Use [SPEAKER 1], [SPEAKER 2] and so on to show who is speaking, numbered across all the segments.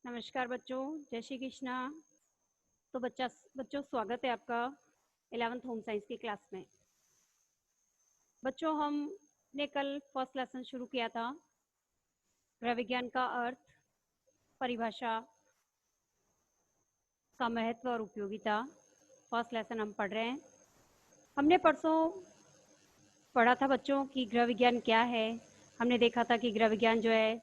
[SPEAKER 1] नमस्कार बच्चों, जय श्री कृष्णा। तो बच्चों स्वागत है आपका 11th होम साइंस की क्लास में। बच्चों हमने कल फर्स्ट लेसन शुरू किया था, गृह विज्ञान का अर्थ, परिभाषा, का महत्व और उपयोगिता। फर्स्ट लेसन हम पढ़ रहे हैं। हमने परसों पढ़ा था बच्चों कि गृह विज्ञान क्या है। हमने देखा था कि गृह विज्ञान जो है,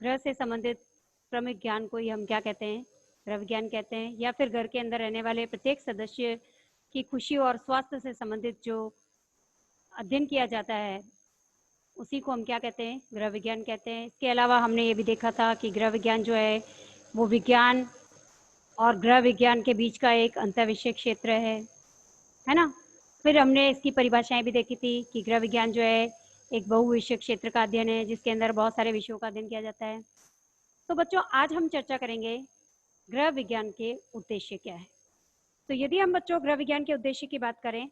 [SPEAKER 1] गृह से संबंधित प्रमुख ज्ञान को ही हम क्या कहते हैं, गृह विज्ञान कहते हैं, या फिर घर के अंदर रहने वाले प्रत्येक सदस्य की खुशी और स्वास्थ्य से संबंधित जो अध्ययन किया जाता है उसी को हम क्या कहते हैं, गृह विज्ञान कहते हैं। इसके अलावा हमने ये भी देखा था कि गृह विज्ञान जो है वो विज्ञान और गृह विज्ञान के बीच का एक अंतःविषय क्षेत्र है ना। फिर हमने इसकी परिभाषाएं भी देखी थी कि गृह विज्ञान जो है एक बहुविषयक क्षेत्र का अध्ययन है जिसके अंदर बहुत सारे विषयों का अध्ययन किया जाता है। तो बच्चों आज हम चर्चा करेंगे गृह विज्ञान के उद्देश्य क्या है। तो यदि हम बच्चों गृह विज्ञान के उद्देश्य की बात करें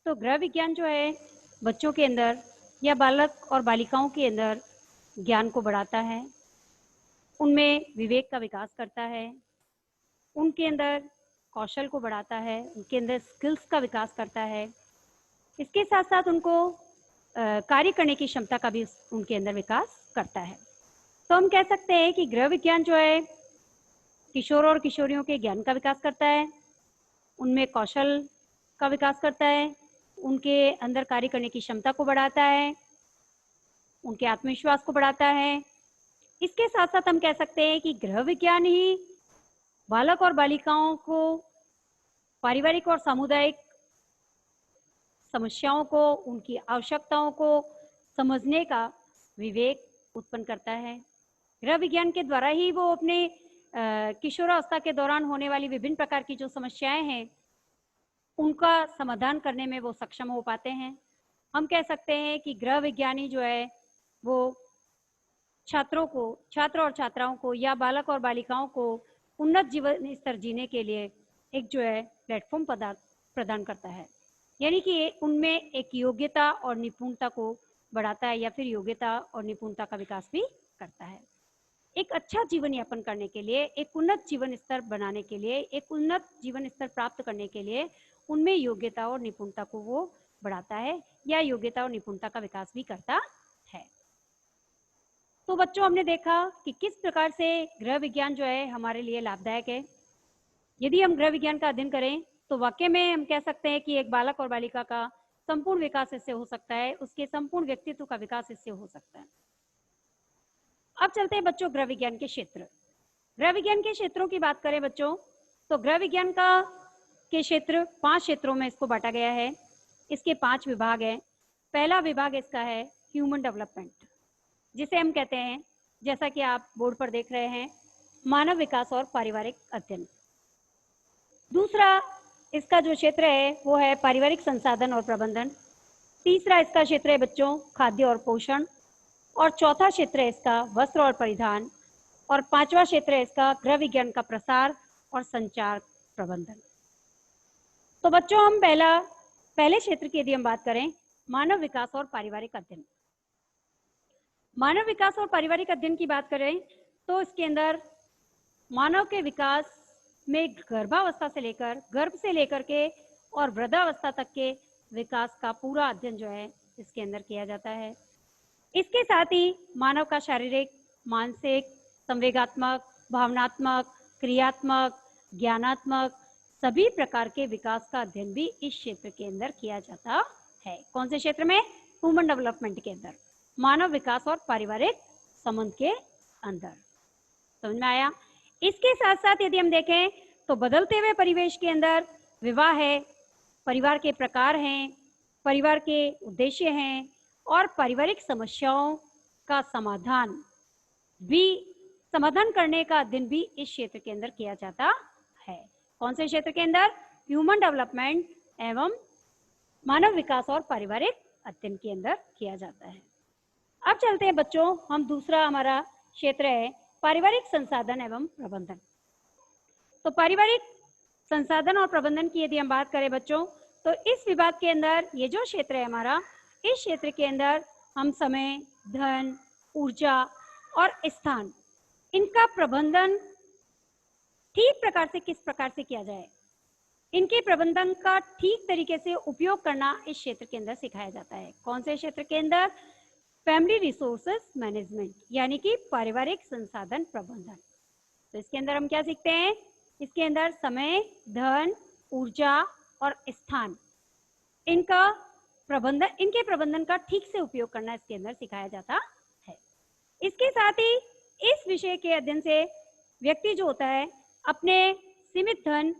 [SPEAKER 1] तो गृह विज्ञान जो है बच्चों के अंदर या बालक और बालिकाओं के अंदर ज्ञान को बढ़ाता है, उनमें विवेक का विकास करता है, उनके अंदर कौशल को बढ़ाता है, उनके अंदर स्किल्स का विकास करता है। इसके साथ साथ उनको कार्य करने की क्षमता का भी उनके अंदर विकास करता है। तो हम कह सकते हैं कि गृह विज्ञान जो है किशोर और किशोरियों के ज्ञान का विकास करता है, उनमें कौशल का विकास करता है, उनके अंदर कार्य करने की क्षमता को बढ़ाता है, उनके आत्मविश्वास को बढ़ाता है। इसके साथ साथ हम कह सकते हैं कि गृह विज्ञान ही बालक और बालिकाओं को पारिवारिक और सामुदायिक समस्याओं को, उनकी आवश्यकताओं को समझने का विवेक उत्पन्न करता है। गृह विज्ञान के द्वारा ही वो अपने किशोरावस्था के दौरान होने वाली विभिन्न प्रकार की जो समस्याएं हैं उनका समाधान करने में वो सक्षम हो पाते हैं। हम कह सकते हैं कि गृह विज्ञानी जो है वो छात्र और छात्राओं को या बालक और बालिकाओं को उन्नत जीवन स्तर जीने के लिए एक जो है प्लेटफॉर्म प्रदान करता है, यानी कि उनमें एक योग्यता और निपुणता को बढ़ाता है या फिर योग्यता और निपुणता का विकास भी करता है। एक अच्छा जीवन यापन करने के लिए, एक उन्नत जीवन स्तर बनाने के लिए, एक उन्नत जीवन स्तर प्राप्त करने के लिए उनमें योग्यता और निपुणता को वो बढ़ाता है या योग्यता और निपुणता का विकास भी करता है। तो बच्चों हमने देखा कि किस प्रकार से गृह विज्ञान जो है हमारे लिए लाभदायक है। यदि हम गृह विज्ञान का अध्ययन करें तो वाकई में हम कह सकते हैं कि एक बालक और बालिका का संपूर्ण विकास इससे हो सकता है, उसके संपूर्ण व्यक्तित्व का विकास इससे हो सकता है। अब चलते हैं बच्चों गृह विज्ञान के क्षेत्र। गृह विज्ञान के क्षेत्रों की बात करें बच्चों तो गृह विज्ञान का के क्षेत्र 5 क्षेत्रों में इसको बांटा गया है। इसके 5 विभाग हैं। पहला विभाग इसका है ह्यूमन डेवलपमेंट, जिसे हम कहते हैं, जैसा कि आप बोर्ड पर देख रहे हैं, मानव विकास और पारिवारिक अध्ययन। दूसरा इसका जो क्षेत्र है वो है पारिवारिक संसाधन और प्रबंधन। तीसरा इसका क्षेत्र है बच्चों खाद्य और पोषण। और चौथा क्षेत्र है इसका वस्त्र और परिधान। और 5वां क्षेत्र है इसका गृह विज्ञान का प्रसार और संचार प्रबंधन। तो बच्चों हम पहले क्षेत्र की यदि हम बात करें, मानव विकास और पारिवारिक अध्ययन। मानव विकास और पारिवारिक अध्ययन की बात करें तो इसके अंदर मानव के विकास में गर्भावस्था से लेकर, गर्भ से लेकर के और वृद्धावस्था तक के विकास का पूरा अध्ययन जो है इसके अंदर किया जाता है। इसके साथ ही मानव का शारीरिक, मानसिक, संवेगात्मक, भावनात्मक, क्रियात्मक, ज्ञानात्मक सभी प्रकार के विकास का अध्ययन भी इस क्षेत्र के अंदर किया जाता है। कौन से क्षेत्र में? ह्यूमन डेवलपमेंट के अंदर, मानव विकास और पारिवारिक संबंध के अंदर। समझ में आया? इसके साथ साथ यदि हम देखें तो बदलते हुए परिवेश के अंदर विवाह है, परिवार के प्रकार हैं, परिवार के उद्देश्य हैं और पारिवारिक समस्याओं का समाधान करने का अध्ययन भी इस क्षेत्र के अंदर किया जाता है। कौन से क्षेत्र के अंदर? ह्यूमन डेवलपमेंट एवं मानव विकास और पारिवारिक अध्ययन के अंदर किया जाता है। अब चलते हैं बच्चों, हम दूसरा हमारा क्षेत्र है पारिवारिक संसाधन एवं प्रबंधन। तो पारिवारिक संसाधन और प्रबंधन की यदि हम बात करें बच्चों तो इस विभाग के अंदर ये जो क्षेत्र है हमारा, इस क्षेत्र के अंदर हम समय, धन, ऊर्जा और स्थान इनका प्रबंधन ठीक प्रकार से किस प्रकार से किया जाए, इनके प्रबंधन का ठीक तरीके से उपयोग करना इस क्षेत्र के अंदर सिखाया जाता है। कौन से क्षेत्र के अंदर? फैमिली रिसोर्सेस मैनेजमेंट, यानी कि पारिवारिक संसाधन प्रबंधन। तो इसके अंदर हम क्या सीखते हैं? इसके अंदर समय, धन, ऊर्जा और स्थान, इनका प्रबंधन, इनके प्रबंधन का ठीक से उपयोग करना इसके अंदर सिखाया जाता है। इसके साथ ही इस विषय के अध्ययन से व्यक्ति जो होता है अपने सीमित धन,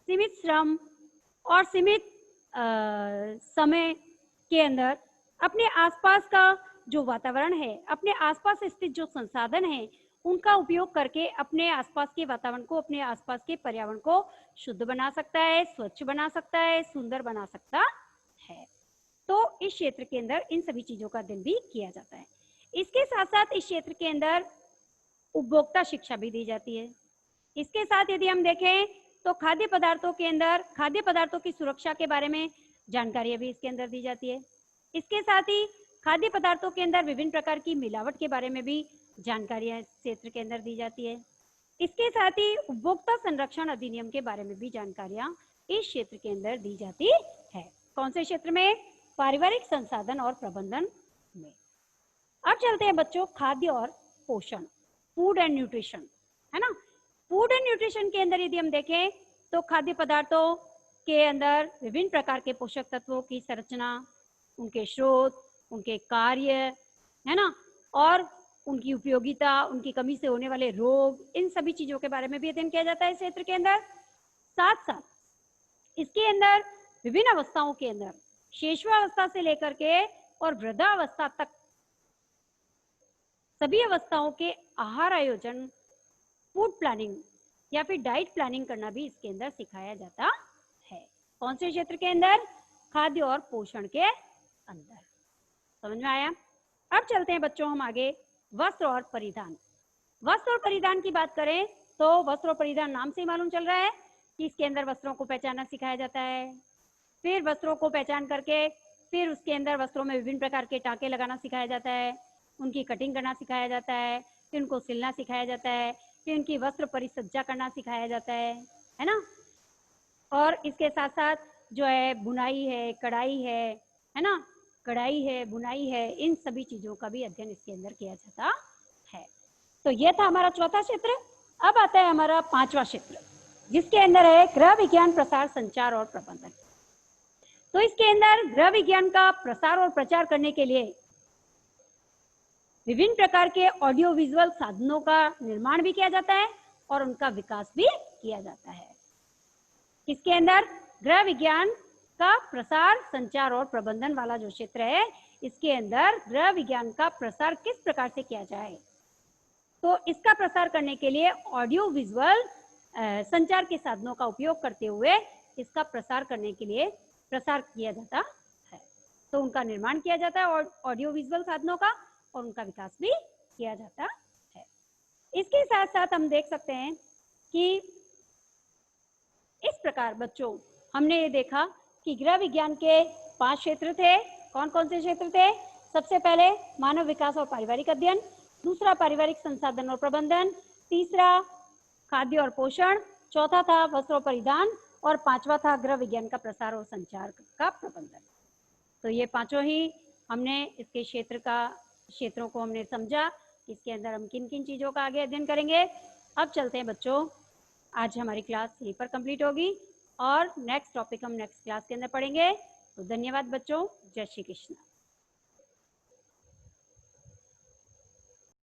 [SPEAKER 1] सीमित श्रम और सीमित समय के अंदर अपने आसपास का जो वातावरण है, अपने आसपास स्थित जो संसाधन है, उनका उपयोग करके अपने आसपास के वातावरण को, अपने आसपास के पर्यावरण को शुद्ध बना सकता है, स्वच्छ बना सकता है, सुंदर बना सकता है। तो इस क्षेत्र के अंदर इन सभी चीजों का अध्ययन भी किया जाता है। इसके साथ साथ इस क्षेत्र के अंदर उपभोक्ता शिक्षा भी दी जाती है। इसके साथ यदि हम देखें तो खाद्य पदार्थों के अंदर खाद्य पदार्थों की सुरक्षा के बारे में जानकारियां भी इसके अंदर दी जाती है। इसके साथ ही खाद्य पदार्थों के अंदर विभिन्न प्रकार की मिलावट के बारे में भी जानकारियां इस क्षेत्र के अंदर दी जाती है। इसके साथ ही उपभोक्ता संरक्षण अधिनियम के बारे में भी जानकारियां इस क्षेत्र के अंदर दी जाती है। कौन से क्षेत्र में? पारिवारिक संसाधन और प्रबंधन में। अब चलते हैं बच्चों खाद्य और पोषण, फूड एंड न्यूट्रिशन, है ना। फूड एंड न्यूट्रिशन के अंदर यदि हम देखें तो खाद्य पदार्थों के अंदर विभिन्न प्रकार के पोषक तत्वों की संरचना, उनके स्रोत, उनके कार्य, है ना, और उनकी उपयोगिता, उनकी कमी से होने वाले रोग, इन सभी चीजों के बारे में भी अध्ययन किया जाता है इस क्षेत्र के अंदर। साथ साथ इसके अंदर विभिन्न अवस्थाओं के अंदर, शेषवावस्था से लेकर के और वृद्धावस्था तक सभी अवस्थाओं के आहार आयोजन, फूड प्लानिंग या फिर डाइट प्लानिंग करना भी इसके अंदर सिखाया जाता है। कौन से क्षेत्र के अंदर? खाद्य और पोषण के अंदर। समझ में आया? अब चलते हैं बच्चों हम आगे वस्त्र और परिधान। वस्त्र और परिधान की बात करें तो वस्त्र और परिधान नाम से ही मालूम चल रहा है कि इसके अंदर वस्त्रों को पहचानना सिखाया जाता है। फिर वस्त्रों को पहचान करके फिर उसके अंदर वस्त्रों में विभिन्न प्रकार के टाँके लगाना सिखाया जाता है, उनकी कटिंग करना सिखाया जाता है, फिर उनको सिलना सिखाया जाता है, फिर उनकी वस्त्र परिसज्जा करना सिखाया जाता है ना। और इसके साथ साथ जो है बुनाई है, कढ़ाई है ना, कढ़ाई है, बुनाई है, इन सभी चीजों का भी अध्ययन इसके अंदर किया जाता है। तो यह था हमारा चौथा क्षेत्र। अब आता है हमारा पांचवा क्षेत्र, जिसके अंदर है गृह विज्ञान, प्रसार, संचार और प्रबंधन। तो इसके अंदर गृह विज्ञान का प्रसार और प्रचार करने के लिए विभिन्न प्रकार के ऑडियो विजुअल साधनों का निर्माण भी किया जाता है और उनका विकास भी किया जाता है। इसके अंदर गृह विज्ञान का प्रसार, संचार और प्रबंधन वाला जो क्षेत्र है, इसके अंदर गृह विज्ञान का प्रसार किस प्रकार से किया जाए, तो इसका प्रसार करने के लिए ऑडियो विजुअल संचार के साधनों का उपयोग करते हुए इसका प्रसार करने के लिए प्रसार किया जाता है। तो उनका निर्माण किया जाता है और ऑडियो विजुअल साधनों का, और उनका विकास भी किया जाता है। इसके साथ साथ हम देख सकते हैं कि इस प्रकार बच्चों हमने ये देखा कि गृह विज्ञान के 5 क्षेत्र थे। कौन कौन से क्षेत्र थे? सबसे पहले मानव विकास और पारिवारिक अध्ययन, दूसरा पारिवारिक संसाधन और प्रबंधन, तीसरा खाद्य और पोषण, चौथा था वस्त्र और परिधान, और पांचवा था गृह विज्ञान का प्रसार और संचार का प्रबंधन। तो ये पांचों ही हमने इसके क्षेत्रों को हमने समझा, इसके अंदर हम किन किन चीजों का आगे अध्ययन करेंगे। अब चलते हैं बच्चों, आज हमारी क्लास यहीं पर कंप्लीट होगी और नेक्स्ट टॉपिक हम नेक्स्ट क्लास के अंदर पढ़ेंगे। तो धन्यवाद बच्चों, जय श्री कृष्ण।